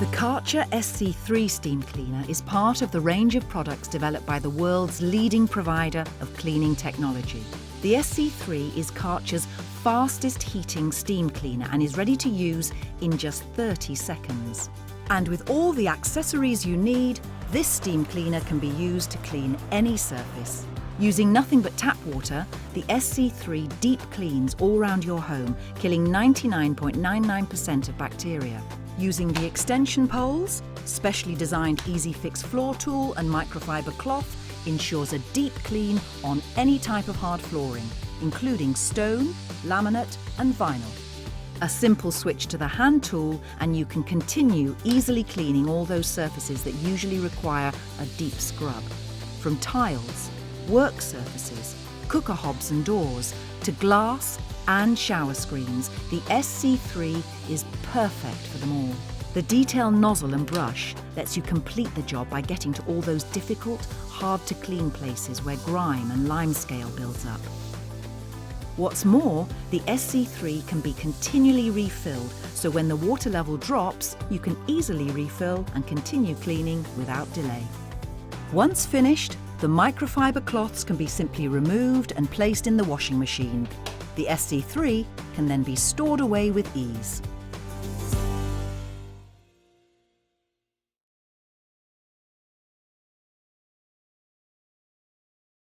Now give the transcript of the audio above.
The Kärcher SC3 steam cleaner is part of the range of products developed by the world's leading provider of cleaning technology. The SC3 is Kärcher's fastest heating steam cleaner and is ready to use in just 30 seconds. And with all the accessories you need, this steam cleaner can be used to clean any surface. Using nothing but tap water, the SC3 deep cleans all around your home, killing 99.99% of bacteria. Using the extension poles, specially designed Easyfix floor tool and microfiber cloth ensures a deep clean on any type of hard flooring, including stone, laminate and vinyl. A simple switch to the hand tool and you can continue easily cleaning all those surfaces that usually require a deep scrub. From tiles, work surfaces, cooker hobs and doors, to glass and shower screens, the SC3 is perfect for them all. The detail nozzle and brush lets you complete the job by getting to all those difficult, hard to clean places where grime and limescale builds up. What's more, the SC3 can be continually refilled, so when the water level drops, you can easily refill and continue cleaning without delay. Once finished, the microfiber cloths can be simply removed and placed in the washing machine. The SC3 can then be stored away with ease.